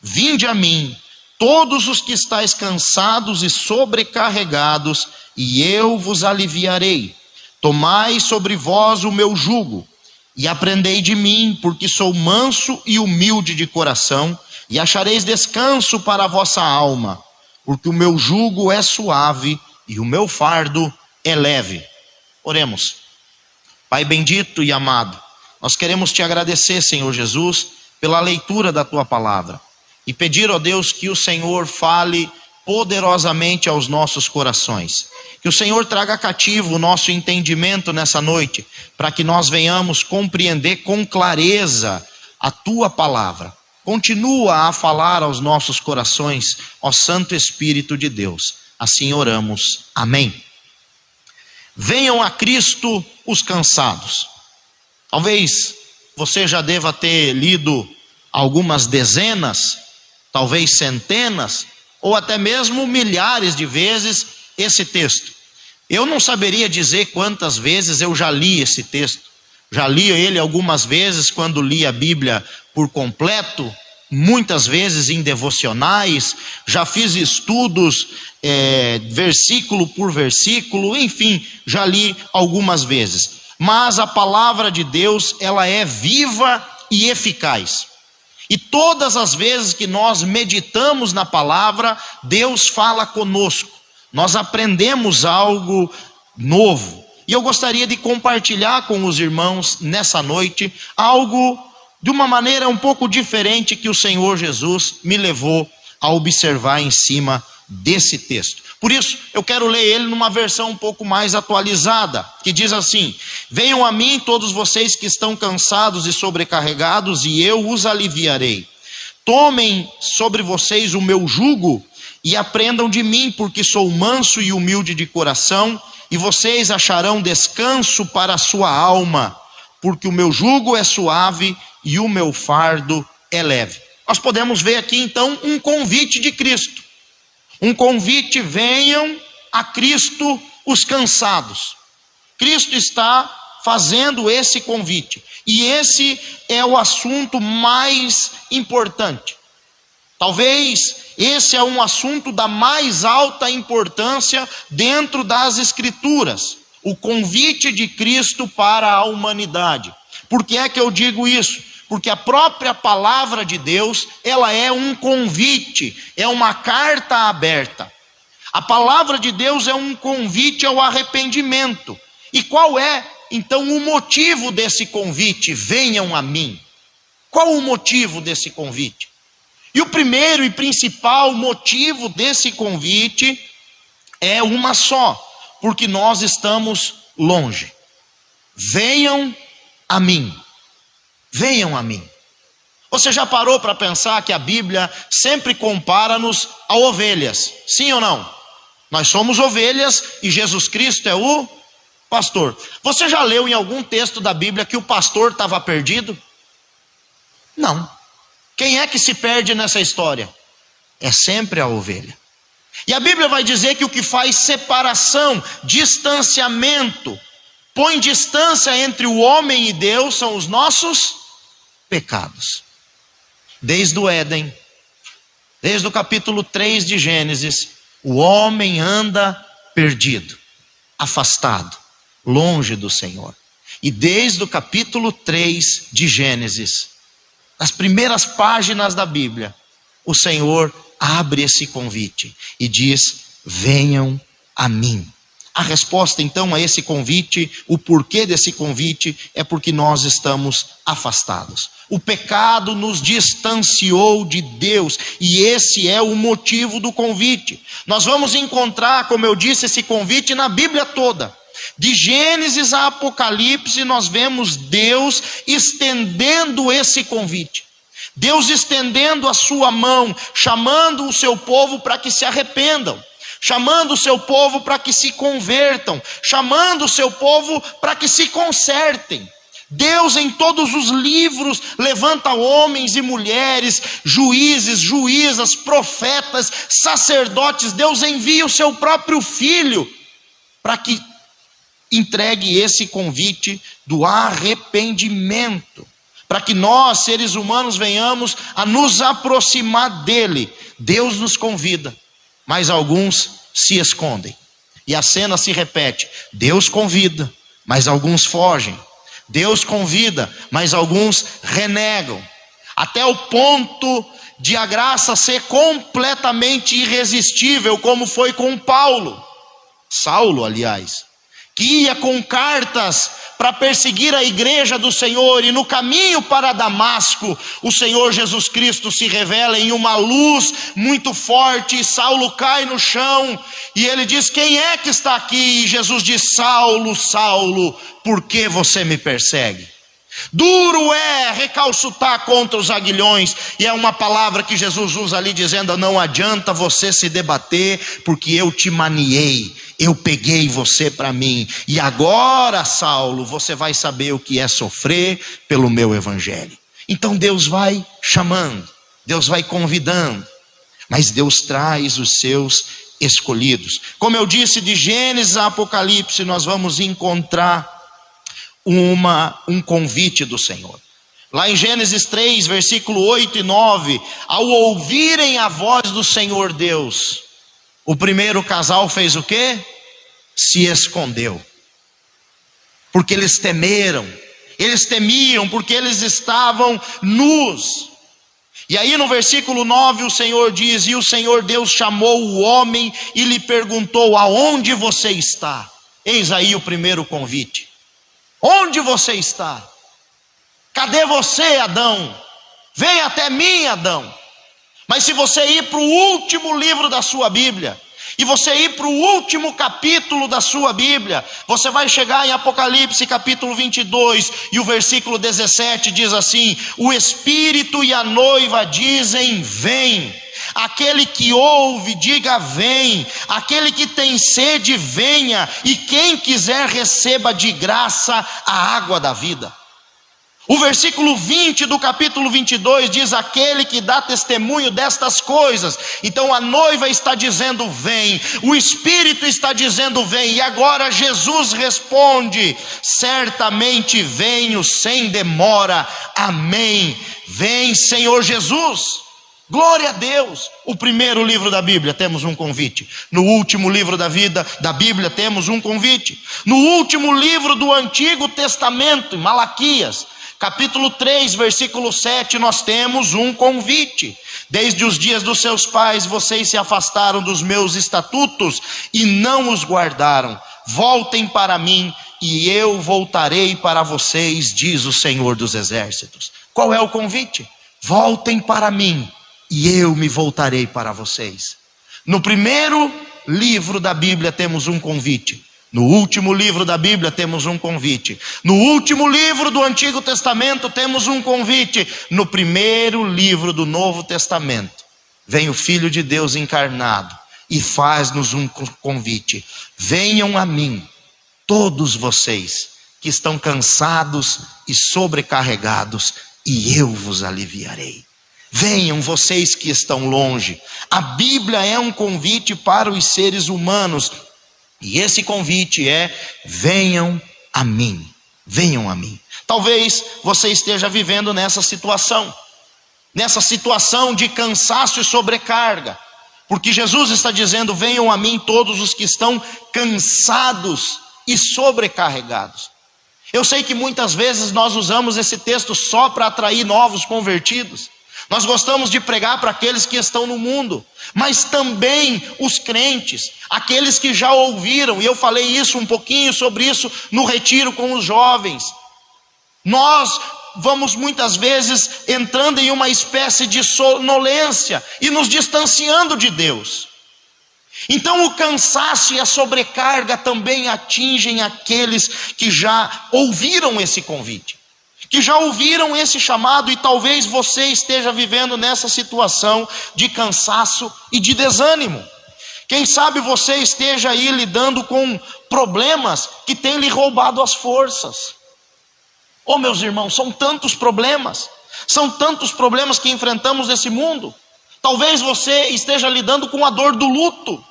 Vinde a mim, todos os que estáis cansados e sobrecarregados, e eu vos aliviarei. Tomai sobre vós o meu jugo, e aprendei de mim, porque sou manso e humilde de coração, e achareis descanso para a vossa alma, porque o meu jugo é suave e o meu fardo é leve. Oremos. Pai bendito e amado, nós queremos te agradecer, Senhor Jesus, pela leitura da tua palavra, e pedir, ó Deus, que o Senhor fale poderosamente aos nossos corações. Que o Senhor traga cativo o nosso entendimento nessa noite, para que nós venhamos compreender com clareza a tua palavra. Continua a falar aos nossos corações, ó Santo Espírito de Deus. Assim oramos. Amém. Venham a Cristo os cansados. Talvez você já deva ter lido algumas dezenas, talvez centenas, ou até mesmo milhares de vezes esse texto. Eu não saberia dizer quantas vezes eu já li esse texto. Já li ele algumas vezes quando li a Bíblia por completo, muitas vezes em devocionais, já fiz estudos versículo por versículo, enfim, já li algumas vezes. Mas a palavra de Deus, ela é viva e eficaz. E todas as vezes que nós meditamos na palavra, Deus fala conosco. Nós aprendemos algo novo. E eu gostaria de compartilhar com os irmãos nessa noite algo de uma maneira um pouco diferente que o Senhor Jesus me levou a observar em cima desse texto. Por isso, eu quero ler ele numa versão um pouco mais atualizada, que diz assim: venham a mim todos vocês que estão cansados e sobrecarregados, e eu os aliviarei. Tomem sobre vocês o meu jugo e aprendam de mim, porque sou manso e humilde de coração, e vocês acharão descanso para a sua alma, porque o meu jugo é suave e o meu fardo é leve. Nós podemos ver aqui então um convite de Cristo. Um convite: venham a Cristo os cansados. Cristo está fazendo esse convite. E esse é o assunto mais importante. Talvez esse é um assunto da mais alta importância dentro das Escrituras. O convite de Cristo para a humanidade. Por que é que eu digo isso? Porque a própria palavra de Deus, ela é um convite, é uma carta aberta. A palavra de Deus é um convite ao arrependimento. E qual é, então, o motivo desse convite? Venham a mim. Qual o motivo desse convite? E o primeiro e principal motivo desse convite é uma só: porque nós estamos longe. Venham a mim. Venham a mim. Você já parou para pensar que a Bíblia sempre compara-nos a ovelhas? Sim ou não? Nós somos ovelhas e Jesus Cristo é o pastor. Você já leu em algum texto da Bíblia que o pastor estava perdido? Não. Quem é que se perde nessa história? É sempre a ovelha. E a Bíblia vai dizer que o que faz separação, distanciamento, põe distância entre o homem e Deus são os nossos pecados. Desde o Éden, desde o capítulo 3 de Gênesis, o homem anda perdido, afastado, longe do Senhor. E desde o capítulo 3 de Gênesis, nas primeiras páginas da Bíblia, o Senhor abre esse convite e diz: venham a mim. A resposta então a esse convite, o porquê desse convite, é porque nós estamos afastados. O pecado nos distanciou de Deus, e esse é o motivo do convite. Nós vamos encontrar, como eu disse, esse convite na Bíblia toda. De Gênesis a Apocalipse, nós vemos Deus estendendo esse convite. Deus estendendo a sua mão, chamando o seu povo para que se arrependam. Chamando o seu povo para que se convertam, chamando o seu povo para que se consertem. Deus em todos os livros levanta homens e mulheres, juízes, juízas, profetas, sacerdotes. Deus envia o seu próprio Filho para que entregue esse convite do arrependimento, para que nós, seres humanos, venhamos a nos aproximar dele. Deus nos convida, mas alguns se escondem. E a cena se repete: Deus convida, mas alguns fogem. Deus convida, mas alguns renegam. Até o ponto de a graça ser completamente irresistível, como foi com Saulo, aliás, que ia com cartas para perseguir a igreja do Senhor, e no caminho para Damasco, o Senhor Jesus Cristo se revela em uma luz muito forte, e Saulo cai no chão, e ele diz: quem é que está aqui? E Jesus diz: Saulo, Saulo, por que você me persegue? Duro é recalchutar contra os aguilhões, e é uma palavra que Jesus usa ali, dizendo: não adianta você se debater, porque eu te maniei, eu peguei você para mim, e agora, Saulo, você vai saber o que é sofrer pelo meu evangelho. Então Deus vai chamando, Deus vai convidando, mas Deus traz os seus escolhidos. Como eu disse, de Gênesis a Apocalipse, nós vamos encontrar um convite do Senhor. Lá em Gênesis 3, versículo 8 e 9, ao ouvirem a voz do Senhor Deus, o primeiro casal fez o quê? Se escondeu, porque eles temeram, eles temiam, porque eles estavam nus. E aí no versículo 9 o Senhor diz: e o Senhor Deus chamou o homem e lhe perguntou: aonde você está? Eis aí o primeiro convite. Onde você está? Cadê você, Adão? Vem até mim, Adão. Mas se você ir para o último livro da sua Bíblia, e você ir para o último capítulo da sua Bíblia, você vai chegar em Apocalipse capítulo 22, e o versículo 17 diz assim: o Espírito e a noiva dizem: vem. Aquele que ouve, diga: vem. Aquele que tem sede, venha. E quem quiser, receba de graça a água da vida. O versículo 20 do capítulo 22 diz: aquele que dá testemunho destas coisas. Então a noiva está dizendo: vem. O Espírito está dizendo: vem. E agora Jesus responde: certamente venho sem demora. Amém. Vem, Senhor Jesus. Glória a Deus. O primeiro livro da Bíblia temos um convite. No último livro da Bíblia temos um convite. No último livro do Antigo Testamento, Malaquias, capítulo 3, versículo 7, nós temos um convite. Desde os dias dos seus pais vocês se afastaram dos meus estatutos e não os guardaram. Voltem para mim e eu voltarei para vocês, diz o Senhor dos Exércitos. Qual é o convite? Voltem para mim e eu me voltarei para vocês. No primeiro livro da Bíblia temos um convite. No último livro da Bíblia temos um convite. No último livro do Antigo Testamento temos um convite. No primeiro livro do Novo Testamento vem o Filho de Deus encarnado e faz-nos um convite: venham a mim, todos vocês que estão cansados e sobrecarregados, e eu vos aliviarei. Venham vocês que estão longe. A Bíblia é um convite para os seres humanos, e esse convite é: venham a mim, venham a mim. Talvez você esteja vivendo nessa situação de cansaço e sobrecarga, porque Jesus está dizendo: venham a mim todos os que estão cansados e sobrecarregados. Eu sei que muitas vezes nós usamos esse texto só para atrair novos convertidos. Nós gostamos de pregar para aqueles que estão no mundo, mas também os crentes, aqueles que já ouviram, e eu falei isso um pouquinho sobre isso no retiro com os jovens. Nós vamos muitas vezes entrando em uma espécie de sonolência e nos distanciando de Deus. Então o cansaço e a sobrecarga também atingem aqueles que já ouviram esse convite, que já ouviram esse chamado, e talvez você esteja vivendo nessa situação de cansaço e de desânimo. Quem sabe você esteja aí lidando com problemas que têm lhe roubado as forças. Oh, meus irmãos, são tantos problemas que enfrentamos nesse mundo. Talvez você esteja lidando com a dor do luto,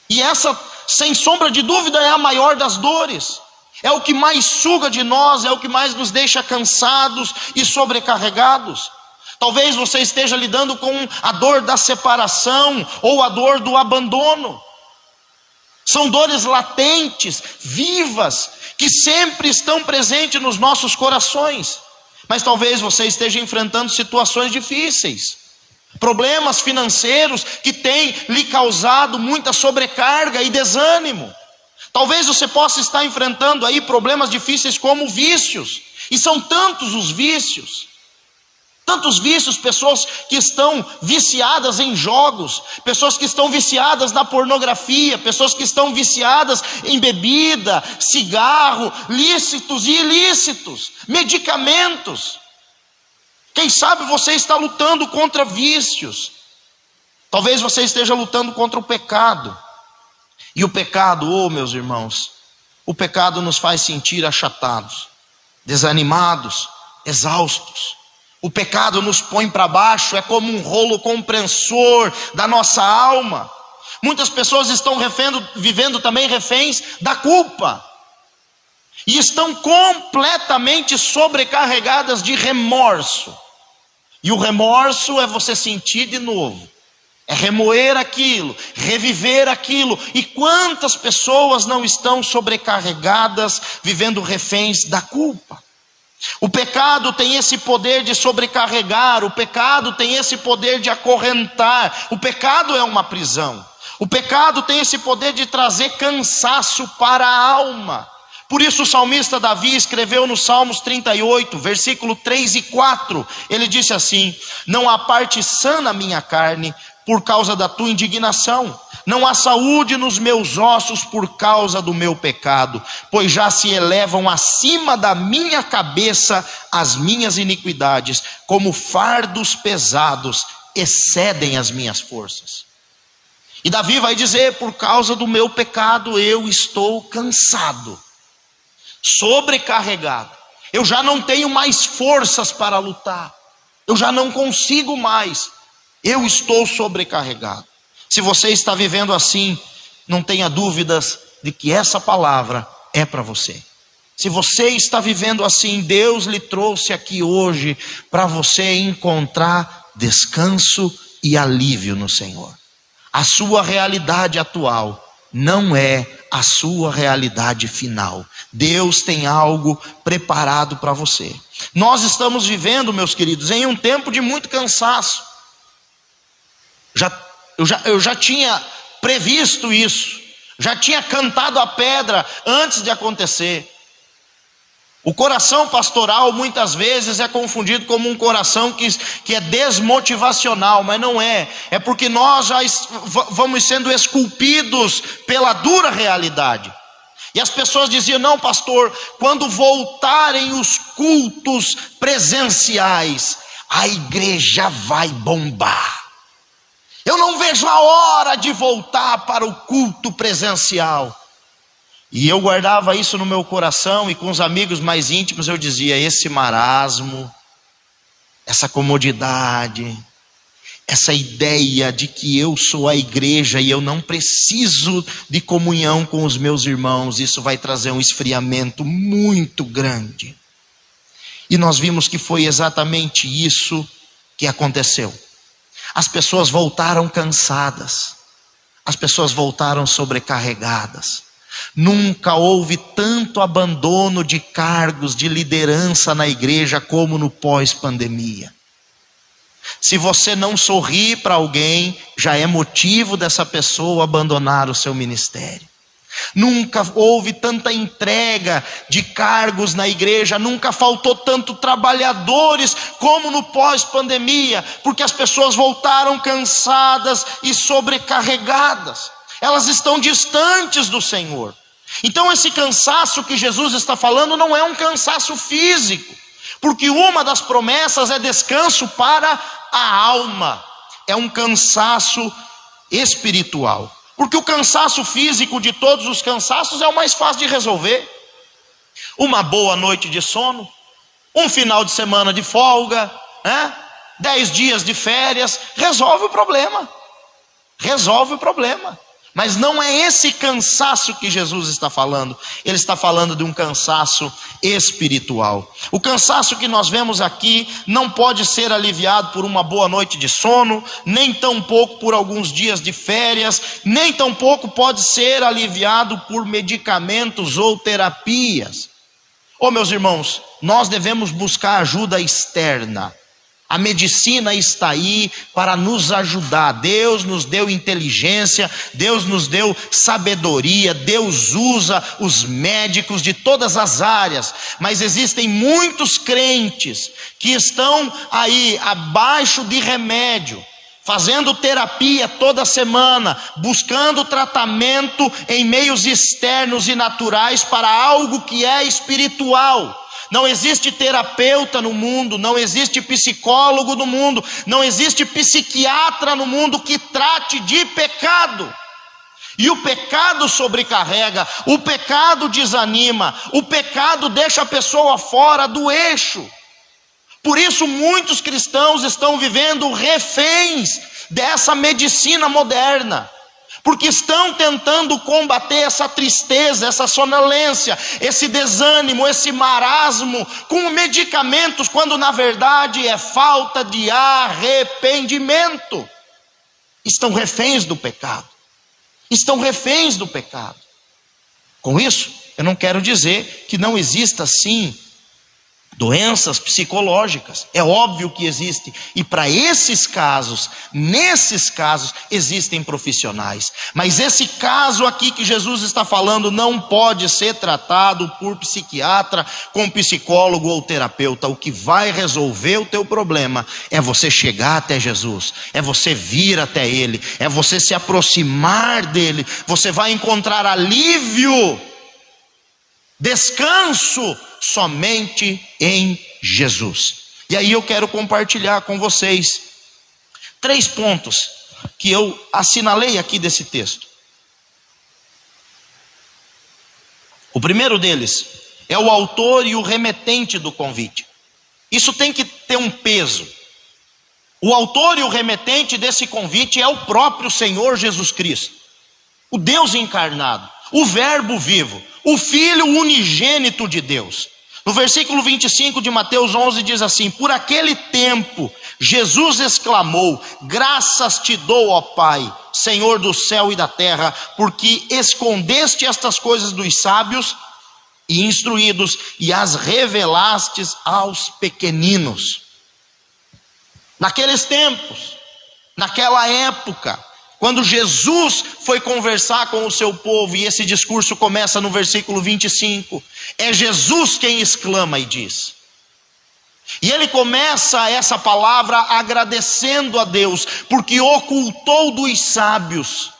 e essa, sem sombra de dúvida, é a maior das dores. É o que mais suga de nós, é o que mais nos deixa cansados e sobrecarregados. Talvez você esteja lidando com a dor da separação ou a dor do abandono. São dores latentes, vivas, que sempre estão presentes nos nossos corações. Mas talvez você esteja enfrentando situações difíceis, problemas financeiros que têm lhe causado muita sobrecarga e desânimo. Talvez você possa estar enfrentando aí problemas difíceis como vícios. E são tantos os vícios. Tantos vícios, pessoas que estão viciadas em jogos, pessoas que estão viciadas na pornografia, pessoas que estão viciadas em bebida, cigarro, lícitos e ilícitos, medicamentos. Quem sabe você está lutando contra vícios. Talvez você esteja lutando contra o pecado. E o pecado, meus irmãos, o pecado nos faz sentir achatados, desanimados, exaustos. O pecado nos põe para baixo, é como um rolo compressor da nossa alma. Muitas pessoas estão vivendo também reféns da culpa. E estão completamente sobrecarregadas de remorso. E o remorso é você sentir de novo. É remoer aquilo, reviver aquilo. E quantas pessoas não estão sobrecarregadas, vivendo reféns da culpa? O pecado tem esse poder de sobrecarregar, o pecado tem esse poder de acorrentar, o pecado é uma prisão, o pecado tem esse poder de trazer cansaço para a alma. Por isso o salmista Davi escreveu no Salmos 38, versículo 3 e 4, ele disse assim: não há parte sã na minha carne por causa da tua indignação, não há saúde nos meus ossos por causa do meu pecado, pois já se elevam acima da minha cabeça as minhas iniquidades, como fardos pesados excedem as minhas forças. E Davi vai dizer: por causa do meu pecado eu estou cansado, sobrecarregado, eu já não tenho mais forças para lutar, eu já não consigo mais, eu estou sobrecarregado. Se você está vivendo assim, não tenha dúvidas de que essa palavra é para você. Se você está vivendo assim, Deus lhe trouxe aqui hoje para você encontrar descanso e alívio no Senhor. A sua realidade atual não é a sua realidade final. Deus tem algo preparado para você. Nós estamos vivendo, meus queridos, em um tempo de muito cansaço. Eu já tinha previsto isso, já tinha cantado a pedra antes de acontecer. O coração pastoral muitas vezes é confundido como um coração que é desmotivacional, mas não é. É porque nós já vamos sendo esculpidos pela dura realidade. E as pessoas diziam: não, pastor, quando voltarem os cultos presenciais, a igreja vai bombar. Eu não vejo a hora de voltar para o culto presencial. E eu guardava isso no meu coração, e com os amigos mais íntimos eu dizia: esse marasmo, essa comodidade, essa ideia de que eu sou a igreja e eu não preciso de comunhão com os meus irmãos, isso vai trazer um esfriamento muito grande. E nós vimos que foi exatamente isso que aconteceu. As pessoas voltaram cansadas, as pessoas voltaram sobrecarregadas. Nunca houve tanto abandono de cargos de liderança na igreja como no pós-pandemia. Se você não sorri para alguém, já é motivo dessa pessoa abandonar o seu ministério. Nunca houve tanta entrega de cargos na igreja, nunca faltou tanto trabalhadores como no pós-pandemia, porque as pessoas voltaram cansadas e sobrecarregadas. Elas estão distantes do Senhor. Então esse cansaço que Jesus está falando não é um cansaço físico, porque uma das promessas é descanso para a alma, é um cansaço espiritual. Porque o cansaço físico de todos os cansaços é o mais fácil de resolver. Uma boa noite de sono, um final de semana de folga, 10 dias de férias, resolve o problema. Resolve o problema. Mas não é esse cansaço que Jesus está falando. Ele está falando de um cansaço espiritual. O cansaço que nós vemos aqui não pode ser aliviado por uma boa noite de sono, nem tampouco por alguns dias de férias, nem tampouco pode ser aliviado por medicamentos ou terapias. Meus irmãos, nós devemos buscar ajuda externa. A medicina está aí para nos ajudar. Deus nos deu inteligência, Deus nos deu sabedoria, Deus usa os médicos de todas as áreas. Mas existem muitos crentes que estão aí abaixo de remédio, fazendo terapia toda semana, buscando tratamento em meios externos e naturais para algo que é espiritual. Não existe terapeuta no mundo, não existe psicólogo no mundo, não existe psiquiatra no mundo que trate de pecado. E o pecado sobrecarrega, o pecado desanima, o pecado deixa a pessoa fora do eixo. Por isso muitos cristãos estão vivendo reféns dessa medicina moderna, porque estão tentando combater essa tristeza, essa sonolência, esse desânimo, esse marasmo com medicamentos, quando na verdade é falta de arrependimento. Estão reféns do pecado. Estão reféns do pecado. Com isso, eu não quero dizer que não exista sim doenças psicológicas. É óbvio que existe. E para esses casos, nesses casos, existem profissionais. Mas esse caso aqui que Jesus está falando não pode ser tratado por psiquiatra, com psicólogo ou terapeuta. O que vai resolver o teu problema é você chegar até Jesus, é você vir até Ele, é você se aproximar dEle. Você vai encontrar alívio, descanso somente em Jesus. E aí eu quero compartilhar com vocês 3 pontos que eu assinalei aqui desse texto. O primeiro deles é o autor e o remetente do convite. Isso tem que ter um peso. O autor e o remetente desse convite é o próprio Senhor Jesus Cristo, o Deus encarnado, o Verbo vivo, o Filho unigênito de Deus. No versículo 25 de Mateus 11 diz assim: por aquele tempo Jesus exclamou: graças te dou, ó Pai, Senhor do céu e da terra, porque escondeste estas coisas dos sábios e instruídos e as revelastes aos pequeninos. Naqueles tempos, naquela época, quando Jesus foi conversar com o seu povo, e esse discurso começa no versículo 25, é Jesus quem exclama e diz. E ele começa essa palavra agradecendo a Deus, porque ocultou dos sábios,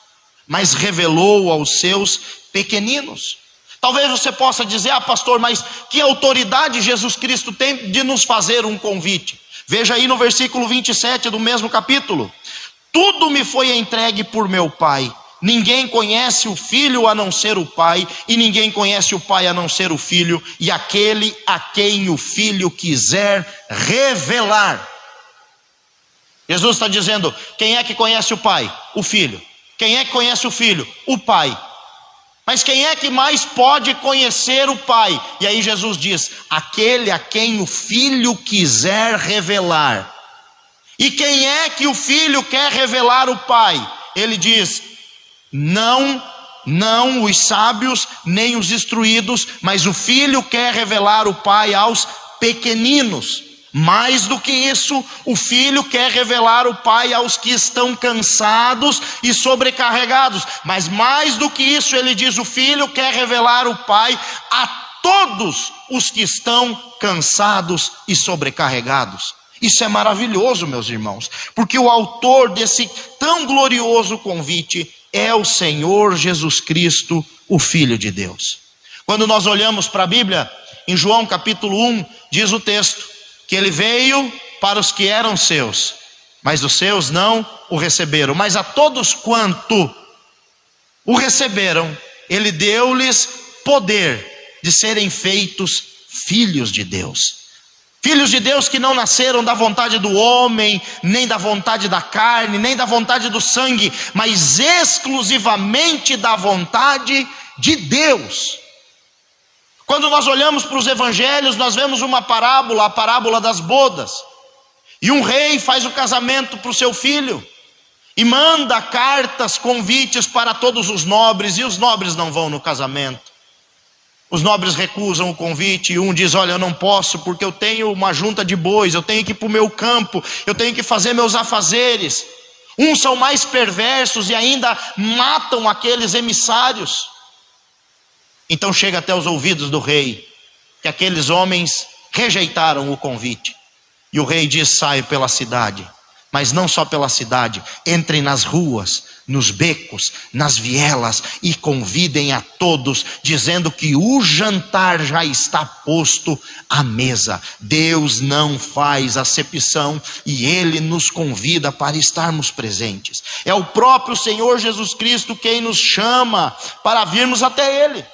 mas revelou aos seus pequeninos. Talvez você possa dizer: pastor, mas que autoridade Jesus Cristo tem de nos fazer um convite? Veja aí no versículo 27 do mesmo capítulo: tudo me foi entregue por meu Pai. Ninguém conhece o Filho a não ser o Pai, e ninguém conhece o Pai a não ser o Filho, e aquele a quem o Filho quiser revelar. Jesus está dizendo: quem é que conhece o Pai? O Filho. Quem é que conhece o Filho? O Pai. Mas quem é que mais pode conhecer o Pai? E aí Jesus diz: aquele a quem o Filho quiser revelar. E quem é que o Filho quer revelar o Pai? Ele diz: não os sábios, nem os instruídos, mas o Filho quer revelar o Pai aos pequeninos. Mais do que isso, o Filho quer revelar o Pai aos que estão cansados e sobrecarregados. Mas mais do que isso, ele diz: o Filho quer revelar o Pai a todos os que estão cansados e sobrecarregados. Isso é maravilhoso, meus irmãos, porque o autor desse tão glorioso convite é o Senhor Jesus Cristo, o Filho de Deus. Quando nós olhamos para a Bíblia, em João capítulo 1, diz o texto que ele veio para os que eram seus, mas os seus não o receberam. Mas a todos quanto o receberam, ele deu-lhes poder de serem feitos filhos de Deus. Filhos de Deus que não nasceram da vontade do homem, nem da vontade da carne, nem da vontade do sangue, mas exclusivamente da vontade de Deus. Quando nós olhamos para os evangelhos, nós vemos uma parábola, a parábola das bodas. E um rei faz o casamento para o seu filho e manda cartas, convites para todos os nobres, e os nobres não vão no casamento. Os nobres recusam o convite, e um diz: olha, eu não posso porque eu tenho uma junta de bois, eu tenho que ir para o meu campo, eu tenho que fazer meus afazeres. Uns são mais perversos e ainda matam aqueles emissários. Então chega até os ouvidos do rei que aqueles homens rejeitaram o convite. E o rei diz: saia pela cidade. Mas não só pela cidade, entrem nas ruas, nos becos, nas vielas e convidem a todos, dizendo que o jantar já está posto à mesa. Deus não faz acepção e Ele nos convida para estarmos presentes. É o próprio Senhor Jesus Cristo quem nos chama para virmos até Ele.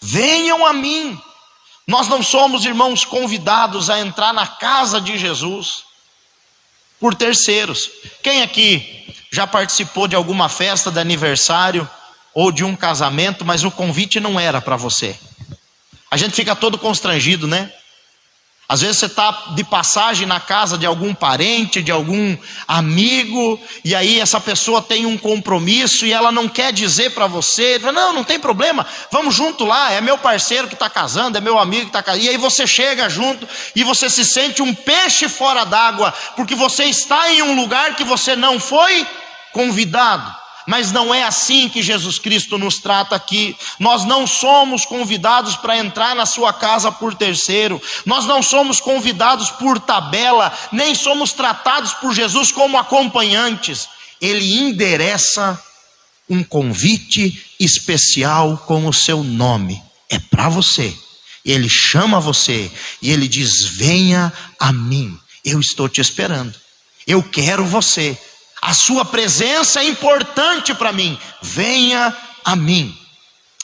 Venham a mim. Nós não somos, irmãos, convidados a entrar na casa de Jesus por terceiros. Quem aqui já participou de alguma festa de aniversário ou de um casamento, mas o convite não era para você? A gente fica todo constrangido, né? Às vezes você está de passagem na casa de algum parente, de algum amigo, e aí essa pessoa tem um compromisso e ela não quer dizer para você, não tem problema, vamos junto lá, é meu parceiro que está casando, é meu amigo que está casando. E aí você chega junto e você se sente um peixe fora d'água, porque você está em um lugar que você não foi convidado. Mas não é assim que Jesus Cristo nos trata aqui. Nós não somos convidados para entrar na sua casa por terceiro. Nós não somos convidados por tabela, nem somos tratados por Jesus como acompanhantes. Ele endereça um convite especial com o seu nome. É para você. Ele chama você e ele diz: venha a mim. Eu estou te esperando. Eu quero você. A sua presença é importante para mim. Venha a mim.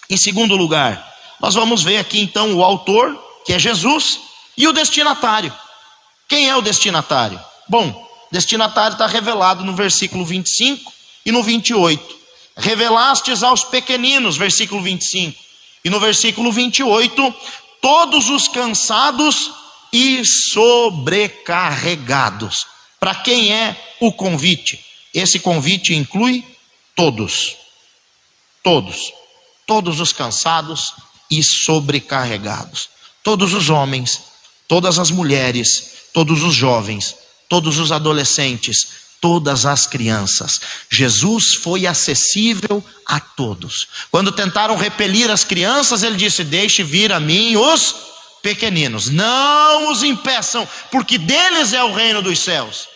Em segundo lugar, nós vamos ver aqui então o autor, que é Jesus, e o destinatário. Quem é o destinatário? Bom, o destinatário está revelado no versículo 25 e no 28. Revelastes aos pequeninos, versículo 25. E no versículo 28, todos os cansados e sobrecarregados. Para quem é o convite? Esse convite inclui todos. Todos os cansados e sobrecarregados. Todos os homens, todas as mulheres, todos os jovens, todos os adolescentes, todas as crianças. Jesus foi acessível a todos. Quando tentaram repelir as crianças, ele disse: deixe vir a mim os pequeninos, não os impeçam, porque deles é o reino dos céus.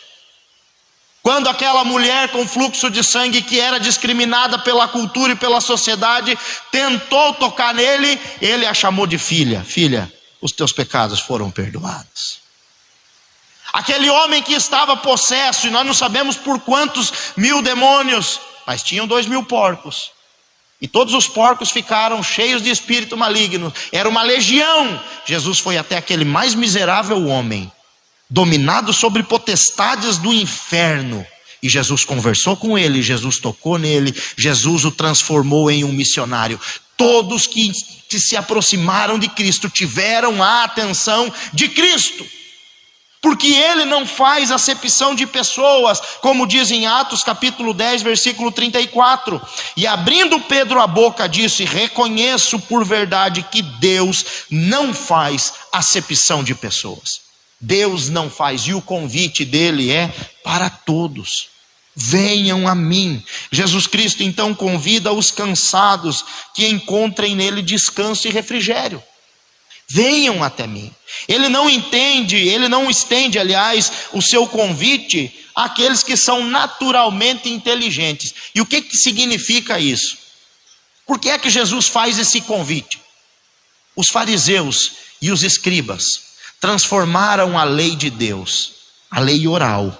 Quando aquela mulher com fluxo de sangue, que era discriminada pela cultura e pela sociedade, tentou tocar nele, ele a chamou de filha. Filha, os teus pecados foram perdoados. Aquele homem que estava possesso, e nós não sabemos por quantos mil demônios, mas tinham 2.000 porcos. E todos os porcos ficaram cheios de espírito maligno. Era uma legião. Jesus foi até aquele mais miserável homem, dominado sobre potestades do inferno, e Jesus conversou com ele, Jesus tocou nele, Jesus o transformou em um missionário. Todos que se aproximaram de Cristo tiveram a atenção de Cristo, porque ele não faz acepção de pessoas, como diz em Atos capítulo 10, versículo 34, e abrindo Pedro a boca disse: reconheço por verdade que Deus não faz acepção de pessoas. Deus não faz, e o convite dele é para todos. Venham a mim. Jesus Cristo então convida os cansados que encontrem nele descanso e refrigério. Venham até mim. Ele não estende, aliás, o seu convite àqueles que são naturalmente inteligentes. E o que significa isso? Por que é que Jesus faz esse convite? Os fariseus e os escribas transformaram a lei de Deus, a lei oral,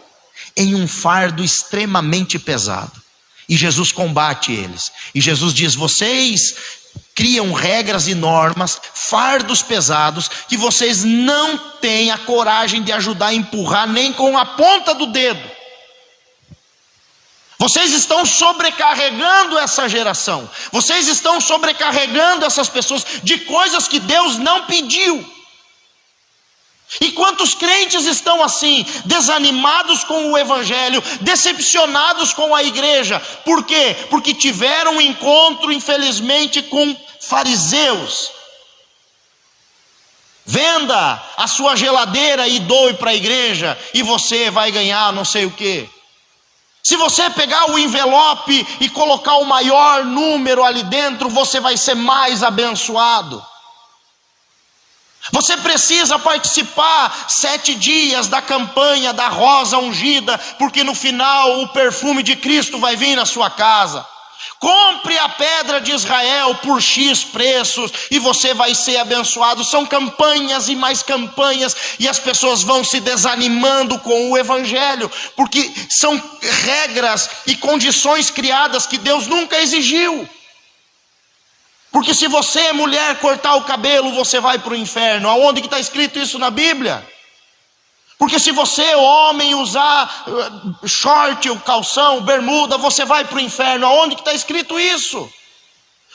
em um fardo extremamente pesado. E Jesus combate eles. E Jesus diz: vocês criam regras e normas, fardos pesados, que vocês não têm a coragem de ajudar a empurrar nem com a ponta do dedo. Vocês estão sobrecarregando essa geração. Vocês estão sobrecarregando essas pessoas de coisas que Deus não pediu. E quantos crentes estão assim, desanimados com o evangelho, decepcionados com a igreja? Por quê? Porque tiveram um encontro, infelizmente, com fariseus. Venda a sua geladeira e doe para a igreja, e você vai ganhar não sei o quê. Se você pegar o envelope e colocar o maior número ali dentro, você vai ser mais abençoado. Você precisa participar 7 dias da campanha da rosa ungida, porque no final o perfume de Cristo vai vir na sua casa. Compre a pedra de Israel por X preços e você vai ser abençoado. São campanhas e mais campanhas, e as pessoas vão se desanimando com o evangelho, porque são regras e condições criadas que Deus nunca exigiu. Porque se você, mulher, cortar o cabelo, você vai para o inferno. Aonde que está escrito isso na Bíblia? Porque se você, homem, usar short, o calção, bermuda, você vai para o inferno. Aonde que está escrito isso?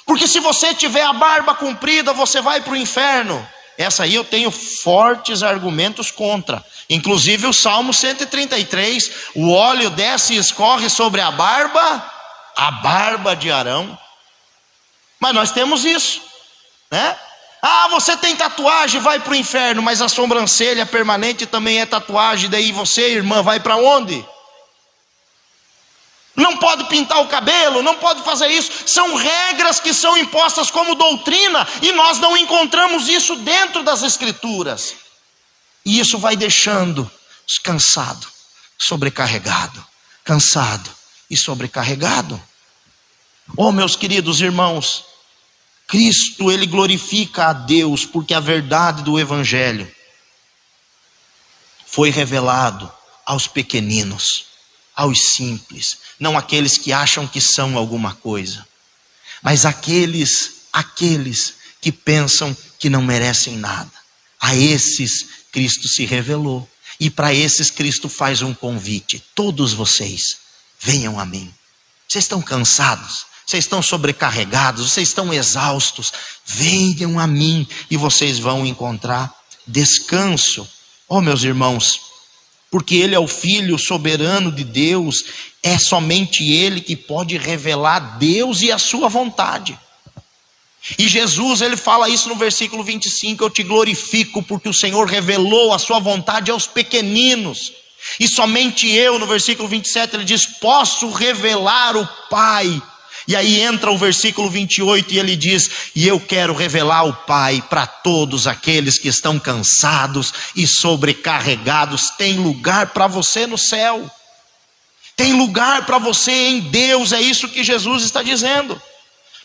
Porque se você tiver a barba comprida, você vai para o inferno. Essa aí eu tenho fortes argumentos contra. Inclusive o Salmo 133, o óleo desce e escorre sobre a barba de Arão. Mas nós temos isso, né? Ah, você tem tatuagem, vai para o inferno, mas a sobrancelha permanente também é tatuagem, daí você, irmã, vai para onde? Não pode pintar o cabelo, não pode fazer isso. São regras que são impostas como doutrina, e nós não encontramos isso dentro das Escrituras. E isso vai deixando cansado, sobrecarregado, cansado e sobrecarregado. Oh, meus queridos irmãos, Cristo, ele glorifica a Deus, porque a verdade do evangelho foi revelado aos pequeninos, aos simples, não aqueles que acham que são alguma coisa, mas aqueles que pensam que não merecem nada. A esses Cristo se revelou, e para esses Cristo faz um convite: todos vocês, venham a mim. Vocês estão cansados? Vocês estão sobrecarregados, vocês estão exaustos, venham a mim e vocês vão encontrar descanso. Oh, meus irmãos, porque Ele é o Filho soberano de Deus, é somente Ele que pode revelar Deus e a sua vontade. E Jesus, ele fala isso no versículo 25, eu te glorifico porque o Senhor revelou a sua vontade aos pequeninos. E somente eu, no versículo 27, ele diz, posso revelar o Pai. E aí entra o versículo 28 e ele diz, e eu quero revelar o Pai para todos aqueles que estão cansados e sobrecarregados. Tem lugar para você no céu. Tem lugar para você em Deus, é isso que Jesus está dizendo.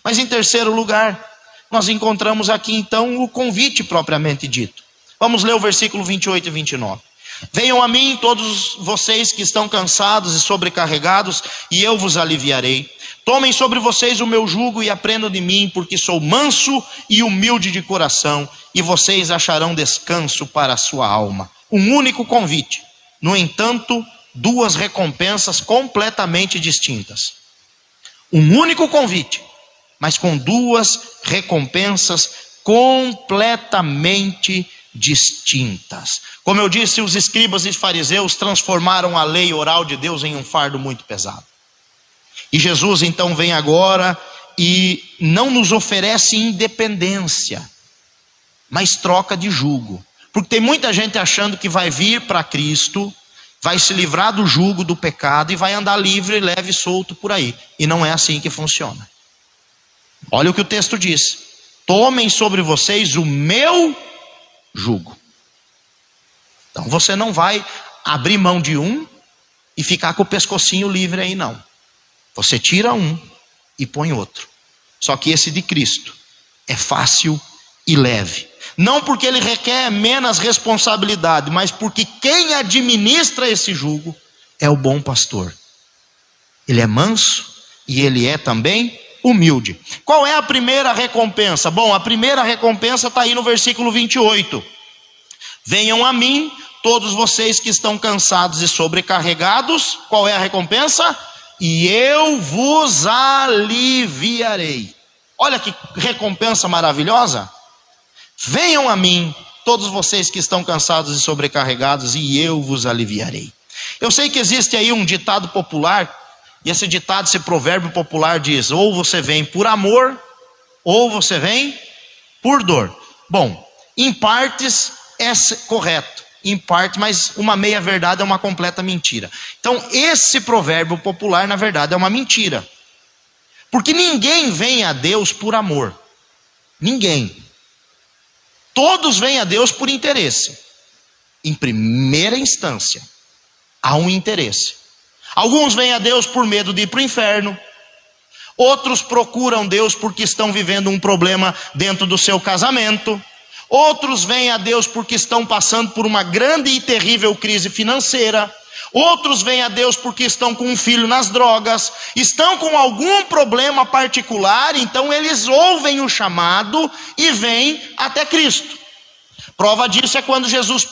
Mas em terceiro lugar, nós encontramos aqui então o convite propriamente dito. Vamos ler o versículo 28 e 29. Venham a mim todos vocês que estão cansados e sobrecarregados, e eu vos aliviarei. Tomem sobre vocês o meu jugo e aprendam de mim, porque sou manso e humilde de coração, e vocês acharão descanso para a sua alma. Um único convite, no entanto, 2 recompensas completamente distintas. Um único convite, mas com 2 recompensas completamente distintas. Como eu disse, os escribas e fariseus transformaram a lei oral de Deus em um fardo muito pesado. E Jesus então vem agora e não nos oferece independência, mas troca de jugo. Porque tem muita gente achando que vai vir para Cristo, vai se livrar do jugo do pecado e vai andar livre, leve e solto por aí. E não é assim que funciona. Olha o que o texto diz: tomem sobre vocês o meu jugo. Então você não vai abrir mão de um e ficar com o pescocinho livre aí, não. Você tira um e põe outro. Só que esse de Cristo é fácil e leve. Não porque ele requer menos responsabilidade, mas porque quem administra esse jugo é o bom pastor. Ele é manso e ele é também humilde. Qual é a primeira recompensa? Bom, a primeira recompensa está aí no versículo 28. Venham a mim, todos vocês que estão cansados e sobrecarregados. Qual é a recompensa? E eu vos aliviarei. Olha que recompensa maravilhosa. Venham a mim, todos vocês que estão cansados e sobrecarregados, e eu vos aliviarei. Eu sei que existe aí um ditado popular, e esse ditado, esse provérbio popular diz: ou você vem por amor, ou você vem por dor. Bom, em partes é correto, em parte, mas uma meia verdade é uma completa mentira. Então esse provérbio popular na verdade é uma mentira, porque ninguém vem a Deus por amor. Ninguém. Todos vêm a Deus por interesse. Em primeira instância há um interesse. Alguns vêm a Deus por medo de ir para o inferno. Outros procuram Deus porque estão vivendo um problema dentro do seu casamento. Outros vêm a Deus porque estão passando por uma grande e terrível crise financeira. Outros vêm a Deus porque estão com um filho nas drogas. Estão com algum problema particular, então eles ouvem o chamado e vêm até Cristo. Prova disso é quando Jesus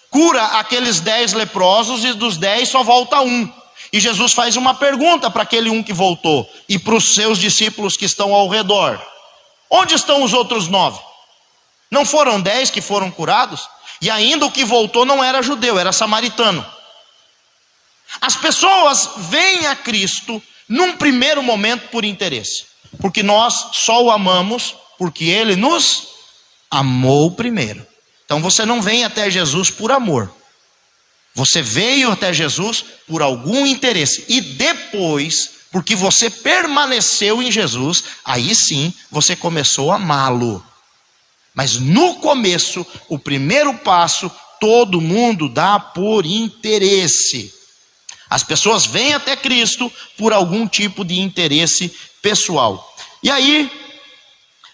cura aqueles 10 leprosos, e dos 10 só volta um. E Jesus faz uma pergunta para aquele um que voltou e para os seus discípulos que estão ao redor: onde estão os outros 9? Não foram 10 que foram curados? E ainda o que voltou não era judeu, era samaritano. As pessoas vêm a Cristo num primeiro momento por interesse, porque nós só o amamos porque Ele nos amou primeiro. Então você não vem até Jesus por amor. Você veio até Jesus por algum interesse. E depois, porque você permaneceu em Jesus, aí sim você começou a amá-lo. Mas no começo, o primeiro passo, todo mundo dá por interesse. As pessoas vêm até Cristo por algum tipo de interesse pessoal. E aí,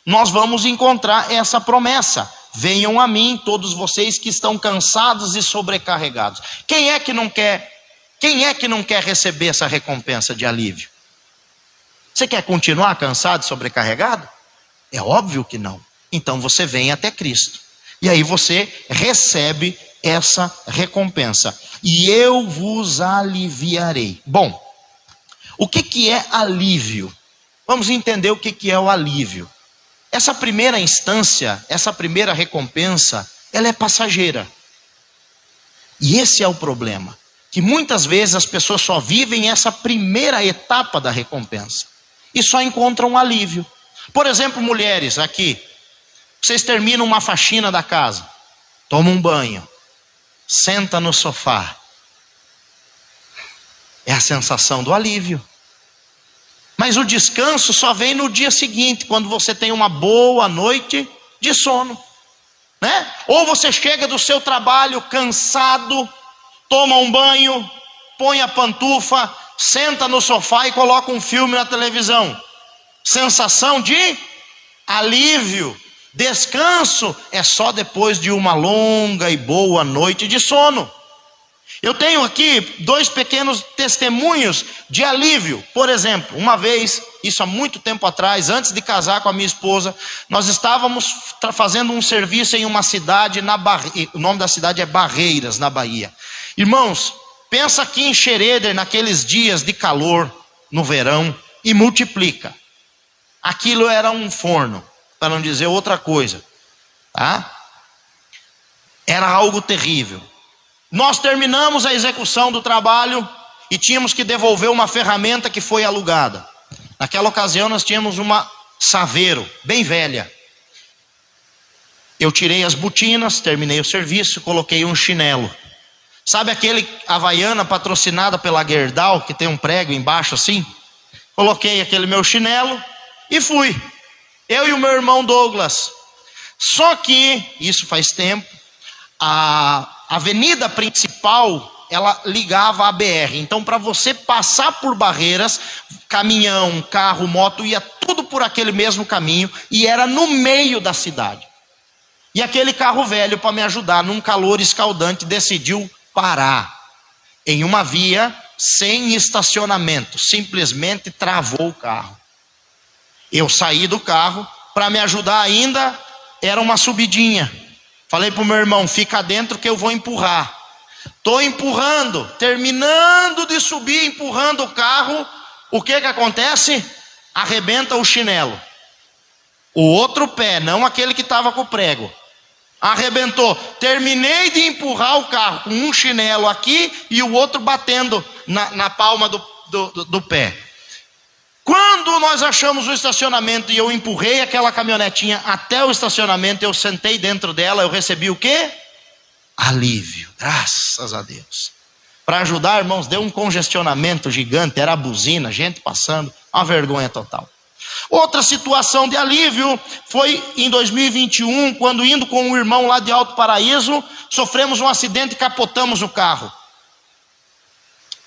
nós vamos encontrar essa promessa: venham a mim, todos vocês que estão cansados e sobrecarregados. Quem é que não quer receber essa recompensa de alívio? Você quer continuar cansado e sobrecarregado? É óbvio que não. Então você vem até Cristo. E aí você recebe essa recompensa. E eu vos aliviarei. Bom, o que é alívio? Vamos entender o que é o alívio. Essa primeira instância, essa primeira recompensa, ela é passageira. E esse é o problema, que muitas vezes as pessoas só vivem essa primeira etapa da recompensa e só encontram alívio. Por exemplo, mulheres aqui, vocês terminam uma faxina da casa, tomam um banho, senta no sofá. É a sensação do alívio. Mas o descanso só vem no dia seguinte, quando você tem uma boa noite de sono, né? Ou você chega do seu trabalho cansado, toma um banho, põe a pantufa, senta no sofá e coloca um filme na televisão. Sensação de alívio. Descanso é só depois de uma longa e boa noite de sono. Eu tenho aqui 2 pequenos testemunhos de alívio. Por exemplo, uma vez, isso há muito tempo atrás, antes de casar com a minha esposa, nós estávamos fazendo um serviço em uma cidade, o nome da cidade é Barreiras, na Bahia. Irmãos, pensa aqui em Xereder, naqueles dias de calor, no verão, e multiplica. Aquilo era um forno, para não dizer outra coisa, tá? Era algo terrível. Nós terminamos a execução do trabalho e tínhamos que devolver uma ferramenta que foi alugada. Naquela ocasião nós tínhamos uma Saveiro, bem velha. Eu tirei as botinas, terminei o serviço, coloquei um chinelo. Sabe aquele Havaiana patrocinada pela Gerdau, que tem um prego embaixo assim? Coloquei aquele meu chinelo e fui. Eu e o meu irmão Douglas. Só que, isso faz tempo, a avenida principal, ela ligava à BR. Então, para você passar por Barreiras, caminhão, carro, moto, ia tudo por aquele mesmo caminho, e era no meio da cidade. E aquele carro velho, para me ajudar, num calor escaldante, decidiu parar em uma via sem estacionamento. Simplesmente travou o carro. Eu saí do carro, para me ajudar ainda, era uma subidinha. Falei para o meu irmão, fica dentro que eu vou empurrar. Estou empurrando, terminando de subir, empurrando o carro. O que acontece? Arrebenta o chinelo. O outro pé, não aquele que estava com o prego. Arrebentou. Terminei de empurrar o carro com um chinelo aqui e o outro batendo na palma do pé. Quando nós achamos o estacionamento e eu empurrei aquela caminhonetinha até o estacionamento, eu sentei dentro dela, eu recebi o quê? Alívio, graças a Deus. Para ajudar, irmãos, deu um congestionamento gigante, era a buzina, gente passando, uma vergonha total. Outra situação de alívio foi em 2021, quando indo com um irmão lá de Alto Paraíso, sofremos um acidente e capotamos o carro.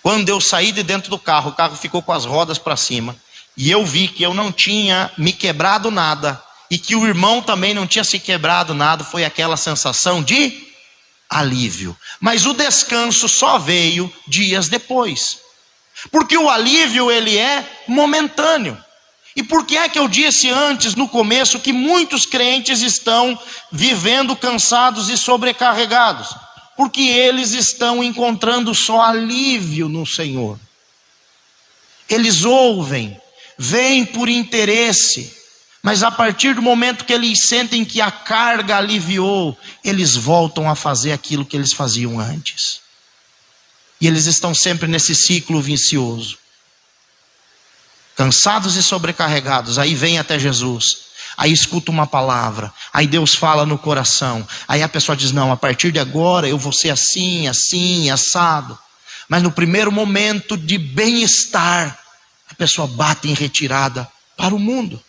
Quando eu saí de dentro do carro, o carro ficou com as rodas para cima, e eu vi que eu não tinha me quebrado nada, e que o irmão também não tinha se quebrado nada, foi aquela sensação de alívio. Mas o descanso só veio dias depois, porque o alívio ele é momentâneo. E por que é que eu disse antes, no começo, que muitos crentes estão vivendo cansados e sobrecarregados? Porque eles estão encontrando só alívio no Senhor. Eles ouvem, veem por interesse, mas a partir do momento que eles sentem que a carga aliviou, eles voltam a fazer aquilo que eles faziam antes. E eles estão sempre nesse ciclo vicioso. Cansados e sobrecarregados, aí vem até Jesus, aí escuta uma palavra, aí Deus fala no coração, aí a pessoa diz, não, a partir de agora eu vou ser assim, assim, assado. Mas no primeiro momento de bem-estar, a pessoa bate em retirada para o mundo.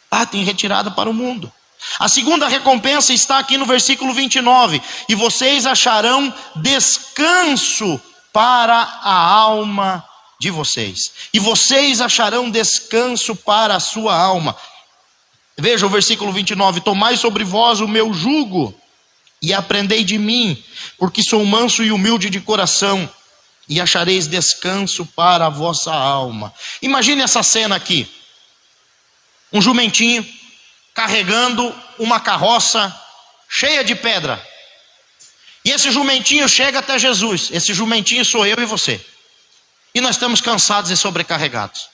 Bate em retirada para o mundo. A segunda recompensa está aqui no versículo 29, e vocês acharão descanso para a alma de vocês, e vocês acharão descanso para a sua alma. Veja o versículo 29, tomai sobre vós o meu jugo, e aprendei de mim, porque sou manso e humilde de coração, e achareis descanso para a vossa alma. Imagine essa cena aqui, um jumentinho, carregando uma carroça, cheia de pedra, e esse jumentinho chega até Jesus, esse jumentinho sou eu e você. E nós estamos cansados e sobrecarregados.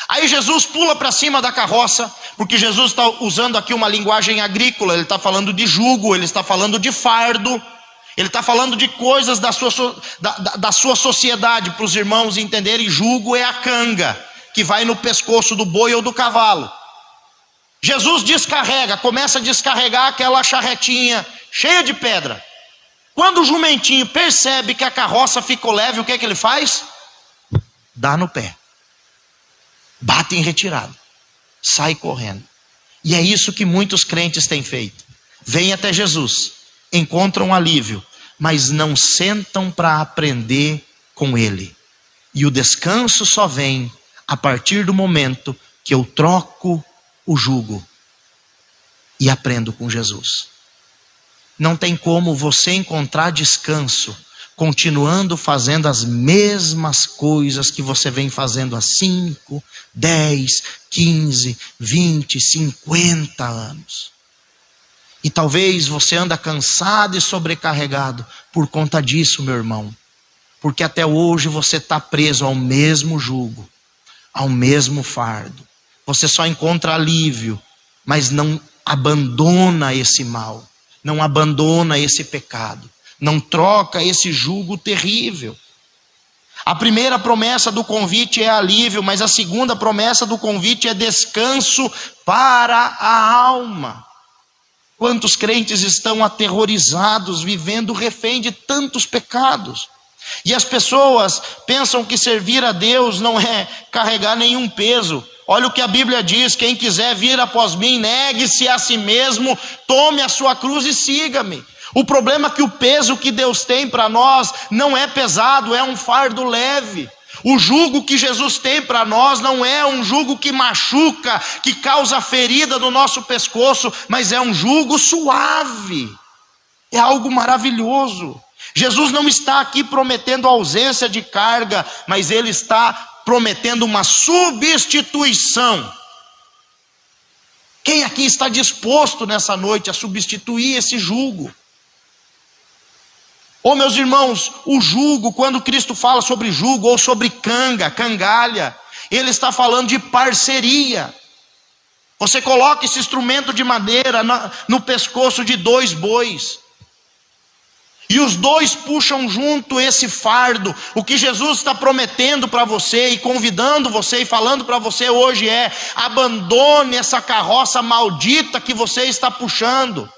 Aí Jesus pula para cima da carroça, porque Jesus está usando aqui uma linguagem agrícola, ele está falando de jugo, ele está falando de fardo, ele está falando de coisas da sua sociedade, para os irmãos entenderem. Jugo é a canga, que vai no pescoço do boi ou do cavalo. Jesus descarrega, começa a descarregar aquela charretinha cheia de pedra. Quando o jumentinho percebe que a carroça ficou leve, o que é que ele faz? Dá no pé, bate em retirada, sai correndo. E é isso que muitos crentes têm feito. Vêm até Jesus, encontram alívio, mas não sentam para aprender com Ele. E o descanso só vem a partir do momento que eu troco o jugo e aprendo com Jesus. Não tem como você encontrar descanso continuando fazendo as mesmas coisas que você vem fazendo há 5, 10, 15, 20, 50 anos. E talvez você anda cansado e sobrecarregado por conta disso, meu irmão. Porque até hoje você está preso ao mesmo jugo, ao mesmo fardo. Você só encontra alívio, mas não abandona esse mal, não abandona esse pecado. Não troca esse jugo terrível. A primeira promessa do convite é alívio, mas a segunda promessa do convite é descanso para a alma. Quantos crentes estão aterrorizados, vivendo refém de tantos pecados? E as pessoas pensam que servir a Deus não é carregar nenhum peso. Olha o que a Bíblia diz: quem quiser vir após mim, negue-se a si mesmo, tome a sua cruz e siga-me. O problema é que o peso que Deus tem para nós não é pesado, é um fardo leve. O jugo que Jesus tem para nós não é um jugo que machuca, que causa ferida no nosso pescoço, mas é um jugo suave. É algo maravilhoso. Jesus não está aqui prometendo ausência de carga, mas Ele está prometendo uma substituição Quem aqui está disposto nessa noite a substituir esse jugo? Ô meus irmãos, o jugo, quando Cristo fala sobre jugo ou sobre cangalha, Ele está falando de parceria. Você coloca esse instrumento de madeira no pescoço de 2 bois. E os 2 puxam junto esse fardo. O que Jesus está prometendo para você e convidando você e falando para você hoje é: abandone essa carroça maldita que você está puxando.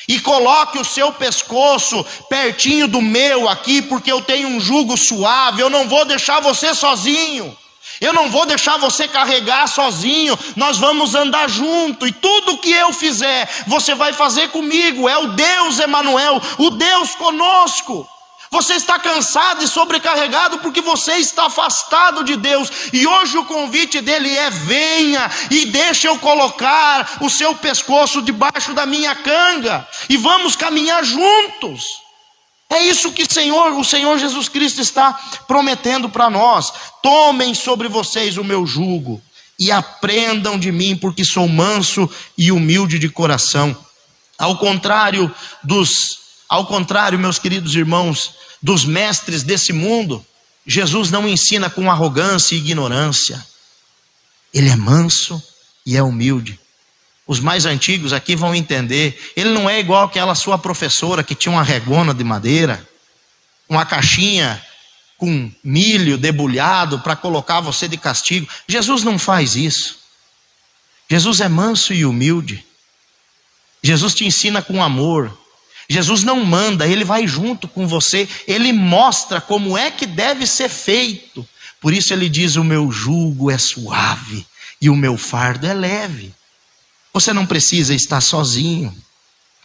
E coloque o seu pescoço pertinho do meu aqui, porque eu tenho um jugo suave. Eu não vou deixar você sozinho. Eu não vou deixar você carregar sozinho. Nós vamos andar junto. E tudo que eu fizer, você vai fazer comigo. É o Deus Emanuel, o Deus conosco. Você está cansado e sobrecarregado porque você está afastado de Deus. E hoje o convite dele é: venha e deixa eu colocar o seu pescoço debaixo da minha canga. E vamos caminhar juntos. É isso que o Senhor Jesus Cristo está prometendo para nós. Tomem sobre vocês o meu jugo e aprendam de mim, porque sou manso e humilde de coração. Ao contrário, meus queridos irmãos, dos mestres desse mundo, Jesus não ensina com arrogância e ignorância. Ele é manso e é humilde. Os mais antigos aqui vão entender. Ele não é igual aquela sua professora que tinha uma regona de madeira, uma caixinha com milho debulhado para colocar você de castigo. Jesus não faz isso. Jesus é manso e humilde. Jesus te ensina com amor. Jesus não manda, Ele vai junto com você. Ele mostra como é que deve ser feito. Por isso Ele diz: o meu jugo é suave e o meu fardo é leve. Você não precisa estar sozinho.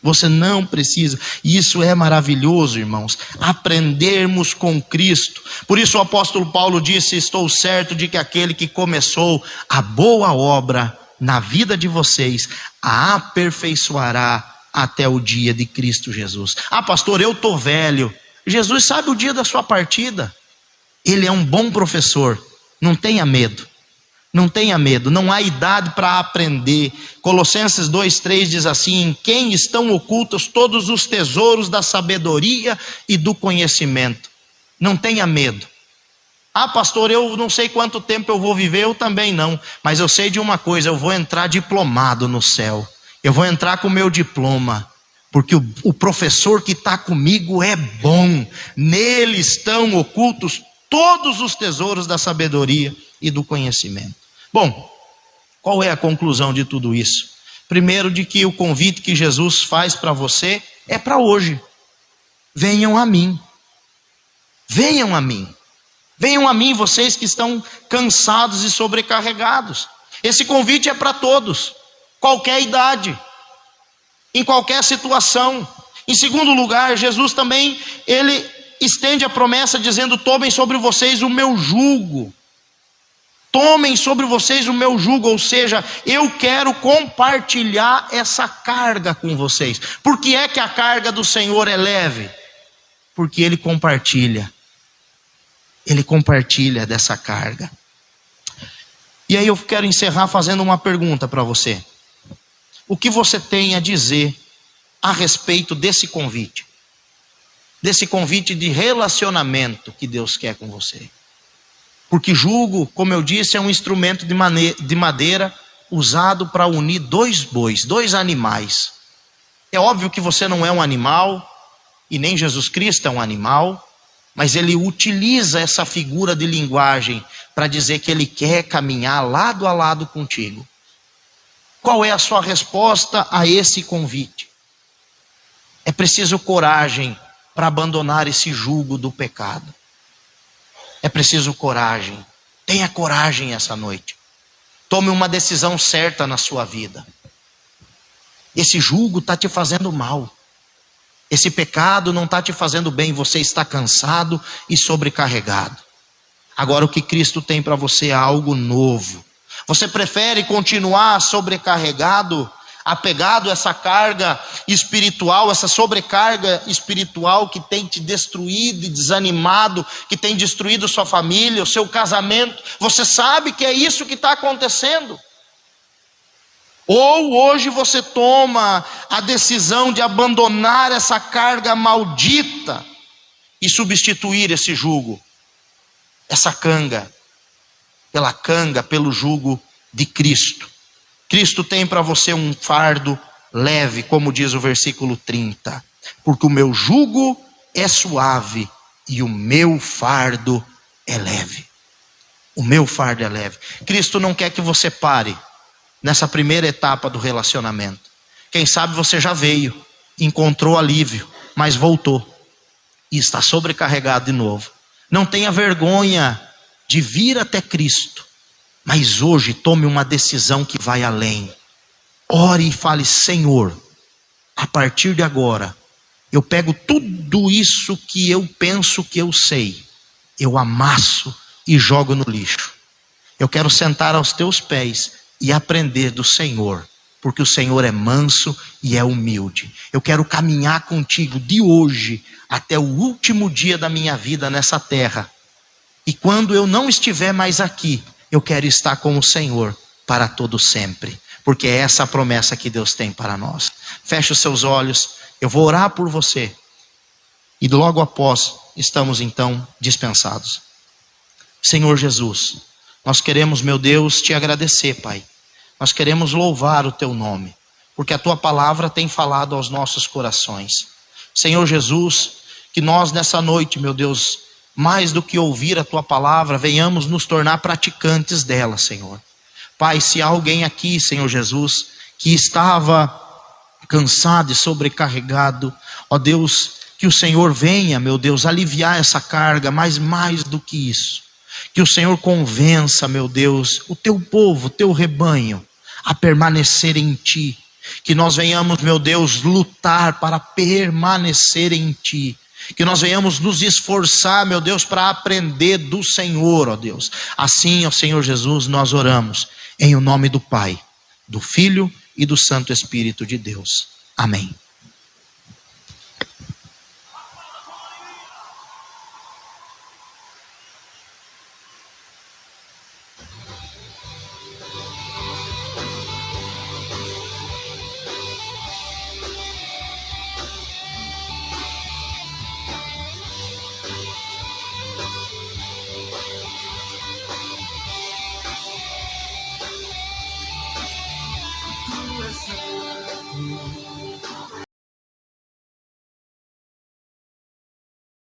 Você não precisa. E isso é maravilhoso, irmãos. Aprendermos com Cristo. Por isso o apóstolo Paulo disse: estou certo de que aquele que começou a boa obra na vida de vocês a aperfeiçoará até o dia de Cristo Jesus. Ah, pastor, eu estou velho. Jesus sabe o dia da sua partida. Ele é um bom professor. Não tenha medo. Não tenha medo. Não há idade para aprender. Colossenses 2:3 diz assim: em quem estão ocultos todos os tesouros da sabedoria e do conhecimento. Não tenha medo. Ah, pastor, eu não sei quanto tempo eu vou viver. Eu também não. Mas eu sei de uma coisa: eu vou entrar diplomado no céu. Eu vou entrar com o meu diploma, porque o professor que está comigo é bom. Nele estão ocultos todos os tesouros da sabedoria e do conhecimento. Bom, qual é a conclusão de tudo isso? Primeiro, de que o convite que Jesus faz para você é para hoje. Venham a mim. Venham a mim. Venham a mim, vocês que estão cansados e sobrecarregados. Esse convite é para todos. Qualquer idade, em qualquer situação. Em segundo lugar, Jesus também, ele estende a promessa dizendo: tomem sobre vocês o meu jugo. Tomem sobre vocês o meu jugo, ou seja, eu quero compartilhar essa carga com vocês. Por que é que a carga do Senhor é leve? Porque Ele compartilha. Ele compartilha dessa carga. E aí eu quero encerrar fazendo uma pergunta para você. O que você tem a dizer a respeito desse convite? Desse convite de relacionamento que Deus quer com você. Porque jugo, como eu disse, é um instrumento de madeira usado para unir 2 bois, 2 animais. É óbvio que você não é um animal, e nem Jesus Cristo é um animal, mas ele utiliza essa figura de linguagem para dizer que ele quer caminhar lado a lado contigo. Qual é a sua resposta a esse convite? É preciso coragem para abandonar esse jugo do pecado. É preciso coragem. Tenha coragem essa noite. Tome uma decisão certa na sua vida. Esse jugo está te fazendo mal. Esse pecado não está te fazendo bem. Você está cansado e sobrecarregado. Agora o que Cristo tem para você é algo novo. Você prefere continuar sobrecarregado, apegado a essa carga espiritual, essa sobrecarga espiritual que tem te destruído e desanimado, que tem destruído sua família, o seu casamento? Você sabe que é isso que está acontecendo. Ou hoje você toma a decisão de abandonar essa carga maldita e substituir esse jugo, essa canga, pelo jugo de Cristo. Cristo tem para você um fardo leve, como diz o versículo 30. Porque o meu jugo é suave e o meu fardo é leve. O meu fardo é leve. Cristo não quer que você pare nessa primeira etapa do relacionamento. Quem sabe você já veio, encontrou alívio, mas voltou e está sobrecarregado de novo. Não tenha vergonha de vir até Cristo, mas hoje tome uma decisão que vai além. Ore e fale: Senhor, a partir de agora, eu pego tudo isso que eu penso que eu sei, eu amasso e jogo no lixo. Eu quero sentar aos teus pés e aprender do Senhor, porque o Senhor é manso e é humilde. Eu quero caminhar contigo de hoje até o último dia da minha vida nessa terra. E quando eu não estiver mais aqui, eu quero estar com o Senhor para todo sempre, porque é essa a promessa que Deus tem para nós. Feche os seus olhos, eu vou orar por você e logo após estamos então dispensados. Senhor Jesus, nós queremos, meu Deus, te agradecer, Pai. Nós queremos louvar o teu nome, porque a tua palavra tem falado aos nossos corações. Senhor Jesus, que nós nessa noite, meu Deus, mais do que ouvir a tua palavra, venhamos nos tornar praticantes dela, Senhor. Pai, se há alguém aqui, Senhor Jesus, que estava cansado e sobrecarregado, ó Deus, que o Senhor venha, meu Deus, aliviar essa carga, mas mais do que isso, que o Senhor convença, meu Deus, o teu povo, o teu rebanho, a permanecer em ti, que nós venhamos, meu Deus, lutar para permanecer em ti, que nós venhamos nos esforçar, meu Deus, para aprender do Senhor, ó Deus. Assim, ó Senhor Jesus, nós oramos em o nome do Pai, do Filho e do Santo Espírito de Deus. Amém. Tu és santo.